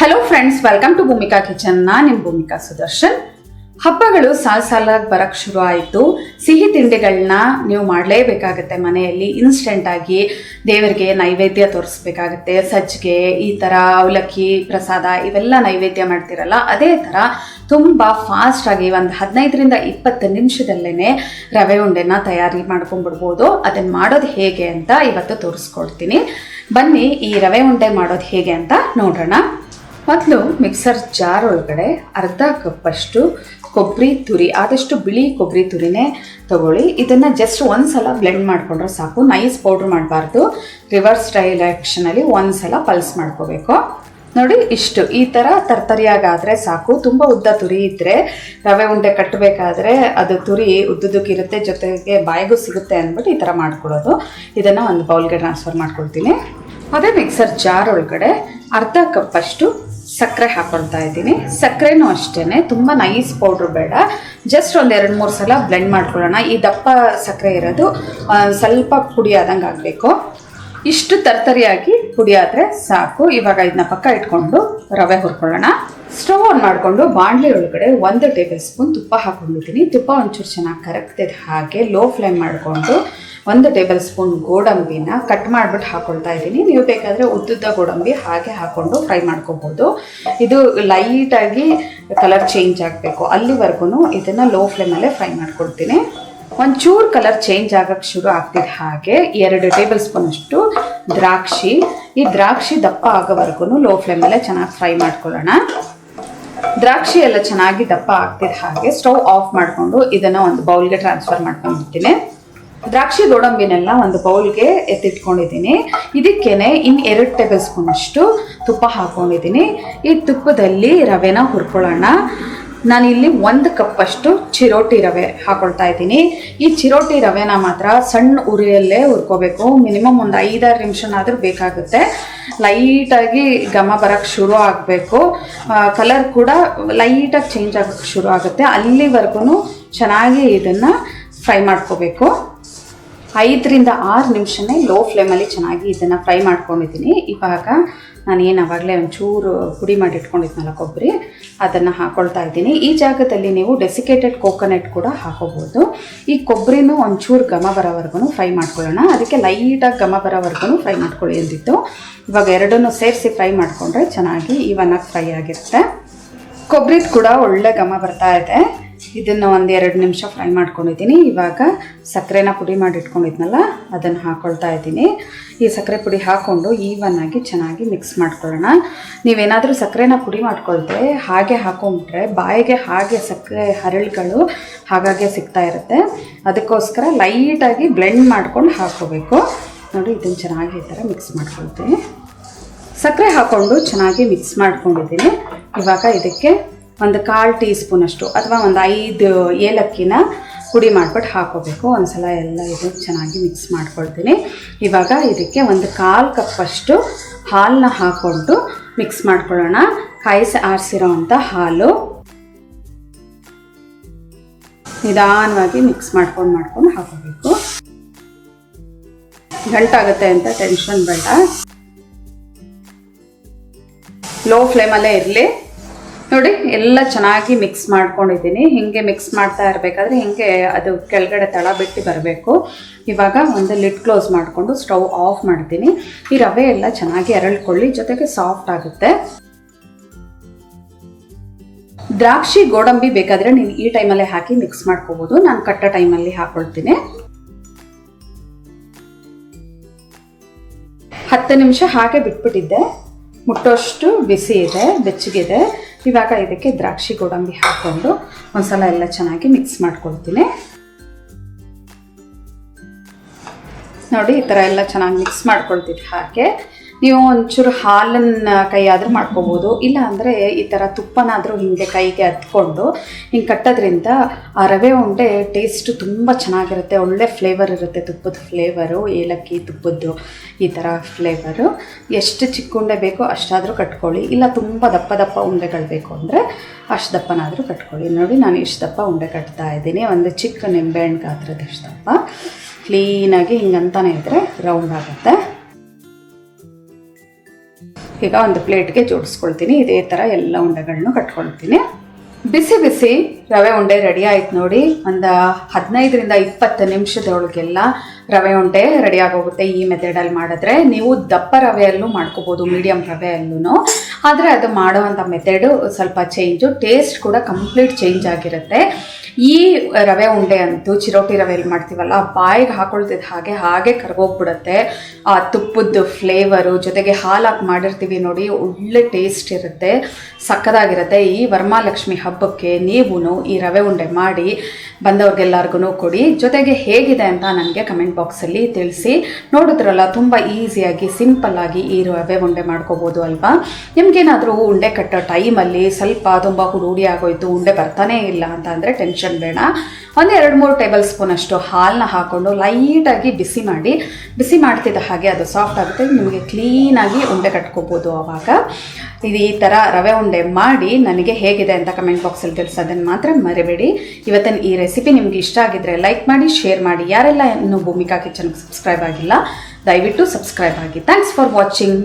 Hello friends, welcome to Bhoomika kitchen. ನಿಮ್ಮ ಭೂಮಿಕಾ ಸುದರ್ಶನ್. ಹಬ್ಬಗಳು ಸಾಲಾಗಿ ಬರಕ್ಕೆ ಶುರು ಆಯಿತು. ಸಿಹಿ ತಿಂಡಿಗಳನ್ನ ನೀವು ಮಾಡಲೇಬೇಕಾಗತ್ತೆ. ಮನೆಯಲ್ಲಿ ಇನ್ಸ್ಟೆಂಟ್ ಆಗಿ ದೇವರಿಗೆ ನೈವೇದ್ಯ ತೋರಿಸ್ಬೇಕಾಗತ್ತೆ. ಸಜ್ಜಿಗೆ, ಈ ಥರ ಅವಲಕ್ಕಿ ಪ್ರಸಾದ ಇವೆಲ್ಲ ನೈವೇದ್ಯ ಮಾಡ್ತಿರಲ್ಲ, ಅದೇ ಥರ ತುಂಬ ಫಾಸ್ಟಾಗಿ ಒಂದು 15ರಿಂದ 20 ನಿಮಿಷದಲ್ಲೇ ರವೆ ಉಂಡೆನ ತಯಾರಿ ಮಾಡ್ಕೊಂಡ್ಬಿಡ್ಬೋದು. ಅದನ್ನು ಮಾಡೋದು ಹೇಗೆ ಅಂತ ಇವತ್ತು ತೋರಿಸ್ಕೊಡ್ತೀನಿ. ಬನ್ನಿ ಈ ರವೆ ಉಂಡೆ ಮಾಡೋದು ಹೇಗೆ ಅಂತ ನೋಡೋಣ. ಮೊದಲು ಮಿಕ್ಸರ್ ಜಾರ್ ಒಳಗಡೆ ಅರ್ಧ ಕಪ್ಪಷ್ಟು ಕೊಬ್ಬರಿ ತುರಿ, ಆದಷ್ಟು ಬಿಳಿ ಕೊಬ್ಬರಿ ತುರಿನೇ ತಗೊಳ್ಳಿ. ಇದನ್ನು ಜಸ್ಟ್ ಒಂದ್ಸಲ ಬ್ಲೆಂಡ್ ಮಾಡಿಕೊಂಡ್ರೆ ಸಾಕು. ನೈಸ್ ಪೌಡ್ರ್ ಮಾಡಬಾರ್ದು. ರಿವರ್ಸ್ ಡೈರೆಕ್ಷನಲ್ಲಿ ಒಂದ್ಸಲ ಪಲ್ಸ್ ಮಾಡ್ಕೋಬೇಕು. ನೋಡಿ, ಇಷ್ಟು ಈ ಥರ ತರ್ತರಿಯಾಗಾದರೆ ಸಾಕು. ತುಂಬ ಉದ್ದ ತುರಿ ಇದ್ದರೆ ರವೆ ಉಂಡೆ ಕಟ್ಟಬೇಕಾದ್ರೆ ಅದು ತುರಿ ಉದ್ದುದಕ್ಕಿರುತ್ತೆ, ಜೊತೆಗೆ ಬಾಯಿಗೂ ಸಿಗುತ್ತೆ ಅಂದ್ಬಿಟ್ಟು ಈ ಥರ ಮಾಡ್ಕೊಳ್ಳೋದು. ಇದನ್ನು ಒಂದು ಬೌಲ್ಗೆ ಟ್ರಾನ್ಸ್ಫರ್ ಮಾಡ್ಕೊಳ್ತೀನಿ. ಅದೇ ಮಿಕ್ಸರ್ ಜಾರ್ ಒಳಗಡೆ ಅರ್ಧ ಕಪ್ಪಷ್ಟು ಸಕ್ಕರೆ ಹಾಕೊಳ್ತಾ ಇದ್ದೀನಿ. ಸಕ್ಕರೆನೂ ಅಷ್ಟೇ, ತುಂಬ ನೈಸ್ ಪೌಡ್ರ್ ಬೇಡ. ಜಸ್ಟ್ ಒಂದು 2-3 ಸಲ ಬ್ಲೆಂಡ್ ಮಾಡ್ಕೊಳ್ಳೋಣ. ಈ ದಪ್ಪ ಸಕ್ಕರೆ ಇರೋದು ಸ್ವಲ್ಪ ಪುಡಿ ಆದಂಗೆ ಆಗಬೇಕು. ಇಷ್ಟು ತರ್ತರಿಯಾಗಿ ಪುಡಿ ಆದರೆ ಸಾಕು. ಇವಾಗ ಇದನ್ನ ಪಕ್ಕ ಇಟ್ಕೊಂಡು ರವೆ ಹುರ್ಕೊಳ್ಳೋಣ. ಸ್ಟವ್ ಆನ್ ಮಾಡಿಕೊಂಡು ಬಾಣಲೆ ಒಳಗಡೆ 1 ಟೇಬಲ್ ಸ್ಪೂನ್ ತುಪ್ಪ ಹಾಕ್ಕೊಂಡಿದ್ದೀನಿ. ತುಪ್ಪ ಒಂಚೂರು ಚೆನ್ನಾಗಿ ಕರಗ್ತಿದ್ದ ಹಾಗೆ ಲೋ ಫ್ಲೇಮ್ ಮಾಡಿಕೊಂಡು 1 ಟೇಬಲ್ ಸ್ಪೂನ್ ಗೋಡಂಬಿನ ಕಟ್ ಮಾಡಿಬಿಟ್ಟು ಹಾಕ್ಕೊಳ್ತಾ ಇದ್ದೀನಿ. ನೀವು ಬೇಕಾದರೆ ಉದ್ದುದ್ದ ಗೋಡಂಬಿ ಹಾಗೆ ಹಾಕ್ಕೊಂಡು ಫ್ರೈ ಮಾಡ್ಕೋಬೋದು. ಇದು ಲೈಟಾಗಿ ಕಲರ್ ಚೇಂಜ್ ಆಗಬೇಕು, ಅಲ್ಲಿವರೆಗೂ ಇದನ್ನು ಲೋ ಫ್ಲೇಮಲ್ಲೇ ಫ್ರೈ ಮಾಡ್ಕೊಳ್ತೀನಿ. ಒಂಚೂರು ಕಲರ್ ಚೇಂಜ್ ಆಗೋಕ್ಕೆ ಶುರು ಆಗ್ತಿದ್ದ ಹಾಗೆ 2 ಟೇಬಲ್ ಸ್ಪೂನ್ ಅಷ್ಟು ದ್ರಾಕ್ಷಿ, ಈ ದ್ರಾಕ್ಷಿ ದಪ್ಪ ಆಗೋವರೆಗೂ ಲೋ ಫ್ಲೇಮಲ್ಲೇ ಚೆನ್ನಾಗಿ ಫ್ರೈ ಮಾಡ್ಕೊಳ್ಳೋಣ. ದ್ರಾಕ್ಷಿ ಎಲ್ಲ ಚೆನ್ನಾಗಿ ದಪ್ಪ ಆಗ್ತಿದ್ದ ಹಾಗೆ ಸ್ಟವ್ ಆಫ್ ಮಾಡಿಕೊಂಡು ಇದನ್ನು ಒಂದು ಬೌಲ್ಗೆ ಟ್ರಾನ್ಸ್ಫರ್ ಮಾಡ್ಕೊಂಡಿರ್ತೀನಿ. ದ್ರಾಕ್ಷಿ ಗೋಡಂಬಿನೆಲ್ಲ ಒಂದು ಬೌಲ್ಗೆ ಎತ್ತಿಟ್ಕೊಂಡಿದ್ದೀನಿ. ಇದಕ್ಕೇನೆ 2 ಟೇಬಲ್ ಸ್ಪೂನ್ ಅಷ್ಟು ತುಪ್ಪ ಹಾಕ್ಕೊಂಡಿದ್ದೀನಿ. ಈ ತುಪ್ಪದಲ್ಲಿ ರವೆನ ಹುರ್ಕೊಳ್ಳೋಣ. ನಾನಿಲ್ಲಿ 1 ಕಪ್ಪಷ್ಟು ಚಿರೋಟಿ ರವೆ ಹಾಕೊಳ್ತಾ ಇದ್ದೀನಿ. ಈ ಚಿರೋಟಿ ರವೆನ ಮಾತ್ರ ಸಣ್ಣ ಉರಿಯಲ್ಲೇ ಹುರ್ಕೋಬೇಕು. ಮಿನಿಮಮ್ ಒಂದು 5-6 ನಿಮಿಷನಾದರೂ ಬೇಕಾಗುತ್ತೆ. ಲೈಟಾಗಿ ಘಮ ಬರೋಕ್ಕೆ ಶುರು ಆಗಬೇಕು. ಕಲರ್ ಕೂಡ ಲೈಟಾಗಿ ಚೇಂಜ್ ಆಗೋಕ್ಕೆ ಶುರು ಆಗುತ್ತೆ. ಅಲ್ಲಿವರೆಗೂ ಚೆನ್ನಾಗಿ ಇದನ್ನು ಫ್ರೈ ಮಾಡ್ಕೋಬೇಕು. 5ರಿಂದ 6 ನಿಮಿಷನೇ ಲೋ ಫ್ಲೇಮಲ್ಲಿ ಚೆನ್ನಾಗಿ ಇದನ್ನು ಫ್ರೈ ಮಾಡ್ಕೊಂಡಿದ್ದೀನಿ. ಇವಾಗ ನಾನೇನು ಆವಾಗಲೇ ಒಂಚೂರು ಪುಡಿ ಮಾಡಿ ಇಟ್ಕೊಂಡಿದ್ನಲ್ಲ ಕೊಬ್ಬರಿ, ಅದನ್ನು ಹಾಕ್ಕೊಳ್ತಾ ಇದ್ದೀನಿ. ಈ ಜಾಗದಲ್ಲಿ ನೀವು ಡೆಸಿಕೇಟೆಡ್ ಕೋಕೋನಟ್ ಕೂಡ ಹಾಕೋಬೋದು. ಈ ಕೊಬ್ಬರಿನೂ ಒಂಚೂರು ಘಮ ಬರೋವರೆಗೂ ಫ್ರೈ ಮಾಡ್ಕೊಳ್ಳೋಣ. ಅದಕ್ಕೆ ಲೈಟಾಗಿ ಘಮ ಬರೋವರೆಗೂ ಫ್ರೈ ಮಾಡ್ಕೊಳ್ಳಿ ಅಂದಿತ್ತು. ಇವಾಗ ಎರಡನ್ನೂ ಸೇರಿಸಿ ಫ್ರೈ ಮಾಡಿಕೊಂಡ್ರೆ ಚೆನ್ನಾಗಿ ಈವನಾಗಿ ಫ್ರೈ ಆಗಿರುತ್ತೆ. ಕೊಬ್ಬರಿದು ಕೂಡ ಒಳ್ಳೆ ಘಮ ಬರ್ತಾ ಇದೆ. ಇದನ್ನು ಒಂದು 2 ನಿಮಿಷ ಫ್ರೈ ಮಾಡ್ಕೊಂಡಿದ್ದೀನಿ. ಇವಾಗ ಸಕ್ಕರೆನ ಪುಡಿ ಮಾಡಿ ಇಟ್ಕೊಂಡಿದ್ನಲ್ಲ, ಅದನ್ನು ಹಾಕ್ಕೊಳ್ತಾ ಇದ್ದೀನಿ. ಈ ಸಕ್ಕರೆ ಪುಡಿ ಹಾಕ್ಕೊಂಡು ಈವನ್ನಾಗಿ ಚೆನ್ನಾಗಿ ಮಿಕ್ಸ್ ಮಾಡ್ಕೊಳ್ಳೋಣ. ನೀವೇನಾದರೂ ಸಕ್ಕರೆನ ಪುಡಿ ಮಾಡ್ಕೊಳ್ತೆ ಹಾಗೆ ಹಾಕೊಂಡ್ರೆ ಬಾಯಿಗೆ ಹಾಗೆ ಸಕ್ಕರೆ ಹರಳುಗಳು ಹಾಗಾಗಿ ಸಿಗ್ತಾ ಇರುತ್ತೆ. ಅದಕ್ಕೋಸ್ಕರ ಲೈಟಾಗಿ ಬ್ಲೆಂಡ್ ಮಾಡ್ಕೊಂಡು ಹಾಕ್ಕೋಬೇಕು. ನೋಡಿ, ಇದನ್ನು ಚೆನ್ನಾಗಿ ಈ ಥರ ಮಿಕ್ಸ್ ಮಾಡ್ಕೊಳ್ತೀನಿ. ಸಕ್ಕರೆ ಹಾಕ್ಕೊಂಡು ಚೆನ್ನಾಗಿ ಮಿಕ್ಸ್ ಮಾಡ್ಕೊಂಡಿದ್ದೀನಿ. ಇವಾಗ ಇದಕ್ಕೆ ಒಂದು 1/4 ಟೀ ಸ್ಪೂನ್ ಅಷ್ಟು ಅಥವಾ ಒಂದು 5 ಏಲಕ್ಕಿನ ಪುಡಿ ಮಾಡಿಬಿಟ್ಟು ಹಾಕೋಬೇಕು. ಒಂದು ಸಲ ಎಲ್ಲ ಇದು ಚೆನ್ನಾಗಿ ಮಿಕ್ಸ್ ಮಾಡ್ಕೊಳ್ತೀನಿ. ಇವಾಗ ಇದಕ್ಕೆ ಒಂದು 1/4 ಕಪ್ಪಷ್ಟು ಹಾಲನ್ನ ಹಾಕ್ಕೊಂಡು ಮಿಕ್ಸ್ ಮಾಡ್ಕೊಳ್ಳೋಣ. ಕಾಯಿಸಿ ಆರಿಸಿರೋ ಅಂಥ ಹಾಲು ನಿಧಾನವಾಗಿ ಮಿಕ್ಸ್ ಮಾಡ್ಕೊಂಡು ಹಾಕೋಬೇಕು. ಗಂಟಾಗುತ್ತೆ ಅಂತ ಟೆನ್ಷನ್ ಬೇಡ. ಲೋ ಫ್ಲೇಮಲ್ಲೇ ಇರಲಿ. ನೋಡಿ, ಎಲ್ಲ ಚೆನ್ನಾಗಿ ಮಿಕ್ಸ್ ಮಾಡ್ಕೊಂಡಿದ್ದೀನಿ. ಹೀಗೆ ಮಿಕ್ಸ್ ಮಾಡ್ತಾ ಇರಬೇಕಾದ್ರೆ ಹೀಗೆ ಅದು ಕೆಳಗಡೆ ತಳ ಬಿಟ್ಟು ಬರಬೇಕು. ಇವಾಗ ಒಂದು ಲಿಡ್ ಕ್ಲೋಸ್ ಮಾಡಿಕೊಂಡು ಸ್ಟವ್ ಆಫ್ ಮಾಡ್ತೀನಿ. ಈ ರವೆ ಎಲ್ಲ ಚೆನ್ನಾಗಿ ಅರಳ್ಕೊಳ್ಳಿ, ಜೊತೆಗೆ ಸಾಫ್ಟ್ ಆಗುತ್ತೆ. ದ್ರಾಕ್ಷಿ ಗೋಡಂಬಿ ಬೇಕಾದರೆ ನೀವು ಈ ಟೈಮಲ್ಲೇ ಹಾಕಿ ಮಿಕ್ಸ್ ಮಾಡ್ಕೋಬೋದು. ನಾನು ಕಟ್ಟ ಟೈಮಲ್ಲಿ ಹಾಕ್ಕೊಳ್ತೀನಿ. 10 ನಿಮಿಷ ಹಾಗೆ ಬಿಟ್ಬಿಟ್ಟಿದ್ದೆ. ಮುಟ್ಟೋಷ್ಟು ಬಿಸಿ ಇದೆ, ಬೆಚ್ಚಗಿದೆ. ಇವಾಗ ಇದಕ್ಕೆ ದ್ರಾಕ್ಷಿ ಗೋಡಂಬಿ ಹಾಕ್ಕೊಂಡು ಒಂದ್ಸಲ ಎಲ್ಲ ಚೆನ್ನಾಗಿ ಮಿಕ್ಸ್ ಮಾಡ್ಕೊಳ್ತೀನಿ. ನೋಡಿ, ಈ ಥರ ಎಲ್ಲ ಚೆನ್ನಾಗಿ ಮಿಕ್ಸ್ ಮಾಡ್ಕೊಳ್ತೀವಿ. ಹಾಗೆ ನೀವು ಒಂಚೂರು ಹಾಲನ್ನು ಕೈಯಾದರೂ ಮಾಡ್ಕೋಬೋದು. ಇಲ್ಲ ಅಂದರೆ ಈ ಥರ ತುಪ್ಪನಾದರೂ ಹೀಗೆ ಕೈಗೆ ಹತ್ಕೊಂಡು ಹಿಂಗೆ ಕಟ್ಟೋದ್ರಿಂದ ಆ ರವೆ ಉಂಡೆ ಟೇಸ್ಟು ತುಂಬ ಚೆನ್ನಾಗಿರುತ್ತೆ. ಒಳ್ಳೆ ಫ್ಲೇವರ್ ಇರುತ್ತೆ, ತುಪ್ಪದ ಫ್ಲೇವರು, ಏಲಕ್ಕಿ ತುಪ್ಪದ್ದು ಈ ಥರ ಫ್ಲೇವರು. ಎಷ್ಟು ಚಿಕ್ಕ ಉಂಡೆ ಬೇಕೋ ಅಷ್ಟಾದರೂ ಕಟ್ಕೊಳ್ಳಿ. ಇಲ್ಲ ತುಂಬ ದಪ್ಪ ಉಂಡೆಗಳು ಬೇಕು ಅಂದರೆ ಅಷ್ಟು ದಪ್ಪನಾದರೂ ಕಟ್ಕೊಳ್ಳಿ. ನೋಡಿ, ನಾನು ಇಷ್ಟು ದಪ್ಪ ಉಂಡೆ ಕಟ್ತಾ ಇದ್ದೀನಿ. ಒಂದು ಚಿಕ್ಕ ನಿಂಬೆಹಣ್ಣು ಗಾತ್ರದಷ್ಟು ದಪ್ಪ. ಕ್ಲೀನಾಗಿ ಹಿಂಗಂತಾನೆ ಇದ್ದರೆ ರೌಂಡ್ ಆಗುತ್ತೆ. ಈಗ ಒಂದು ಪ್ಲೇಟ್ಗೆ ಜೋಡಿಸ್ಕೊಳ್ತೀನಿ. ಇದೇ ಥರ ಎಲ್ಲ ಉಂಡೆಗಳನ್ನು ಕಟ್ಕೊಳ್ತೀನಿ. ಬಿಸಿ ಬಿಸಿ ರವೆ ಉಂಡೆ ರೆಡಿ ಆಯ್ತು ನೋಡಿ. ಒಂದು 15ರಿಂದ 20 ನಿಮಿಷದೊಳಗೆಲ್ಲ ರವೆ ಉಂಡೆ ರೆಡಿ ಆಗೋಗುತ್ತೆ. ಈ ಮೆಥಡಲ್ಲಿ ಮಾಡಿದ್ರೆ ನೀವು ದಪ್ಪ ರವೆಯಲ್ಲೂ ಮಾಡ್ಕೋಬೋದು, ಮೀಡಿಯಮ್ ರವೆಯಲ್ಲೂ. ಆದರೆ ಅದು ಮಾಡುವಂಥ ಮೆಥಡು ಸ್ವಲ್ಪ ಚೇಂಜು, ಟೇಸ್ಟ್ ಕೂಡ ಕಂಪ್ಲೀಟ್ ಚೇಂಜ್ ಆಗಿರುತ್ತೆ. ಈ ರವೆ ಉಂಡೆ ಅಂತೂ ಚಿರೋಟಿ ರವೆಯಲ್ಲಿ ಮಾಡ್ತೀವಲ್ಲ, ಬಾಯಿಗೆ ಹಾಕೊಳ್ತಿದ್ದ ಹಾಗೆ ಕರ್ಗೋಗ್ಬಿಡುತ್ತೆ. ಆ ತುಪ್ಪದ ಫ್ಲೇವರು ಜೊತೆಗೆ ಹಾಲಾಗಿ ಮಾಡಿರ್ತೀವಿ ನೋಡಿ, ಒಳ್ಳೆ ಟೇಸ್ಟ್ ಇರುತ್ತೆ, ಸಕ್ಕದಾಗಿರುತ್ತೆ. ಈ ವರಮಹಾಲಕ್ಷ್ಮಿ ಹಬ್ಬಕ್ಕೆ ನೀವು ಈ ರವೆ ಉಂಡೆ ಮಾಡಿ ಬಂದವ್ರಿಗೆಲ್ಲರಿಗೂ ಕೊಡಿ. ಜೊತೆಗೆ ಹೇಗಿದೆ ಅಂತ ನನಗೆ ಕಮೆಂಟ್ ಬಾಕ್ಸಲ್ಲಿ ತಿಳಿಸಿ. ನೋಡಿದ್ರಲ್ಲ, ತುಂಬ ಈಸಿಯಾಗಿ ಸಿಂಪಲ್ಲಾಗಿ ಈ ರವೆ ಉಂಡೆ ಮಾಡ್ಕೋಬೋದು ಅಲ್ವಾ. ನಿಮಗೇನಾದರೂ ಉಂಡೆ ಕಟ್ಟೋ ಟೈಮಲ್ಲಿ ಸ್ವಲ್ಪ ತುಂಬ ಹುಡುಡಿ ಆಗೋಯ್ತು, ಉಂಡೆ ಬರ್ತಾನೇ ಇಲ್ಲ ಅಂತ ಅಂದರೆ ಟೆನ್ಷನ್ ಬೇಡ. ಒಂದು 2-3 ಟೇಬಲ್ ಸ್ಪೂನ್ ಅಷ್ಟು ಹಾಲನ್ನ ಹಾಕ್ಕೊಂಡು ಲೈಟಾಗಿ ಬಿಸಿ ಮಾಡ್ತಿದ್ದ ಹಾಗೆ ಅದು ಸಾಫ್ಟ್ ಆಗುತ್ತೆ. ನಿಮಗೆ ಕ್ಲೀನಾಗಿ ಉಂಡೆ ಕಟ್ಕೋಬೋದು. ಆವಾಗ ಇದು ಈ ಥರ ರವೆ ಉಂಡೆ ಮಾಡಿ ನನಗೆ ಹೇಗಿದೆ ಅಂತ ಕಮೆಂಟ್ ಬಾಕ್ಸಲ್ಲಿ ತಿಳಿಸೋದನ್ನು ಮಾತ್ರ ಮರಿಬೇಡಿ. ಇವತ್ತಿನ ಈ ರೆಸಿಪಿ ನಿಮಗೆ ಇಷ್ಟ ಆಗಿದ್ರೆ ಲೈಕ್ ಮಾಡಿ, ಶೇರ್ ಮಾಡಿ. ಯಾರೆಲ್ಲ ಇನ್ನೂ ಭೂಮಿಕಾ ಕಿಚನ್ಗೆ ಸಬ್ಸ್ಕ್ರೈಬ್ ಆಗಿಲ್ಲ, ದಯವಿಟ್ಟು ಸಬ್ಸ್ಕ್ರೈಬ್ ಆಗಿ. Thanks for watching.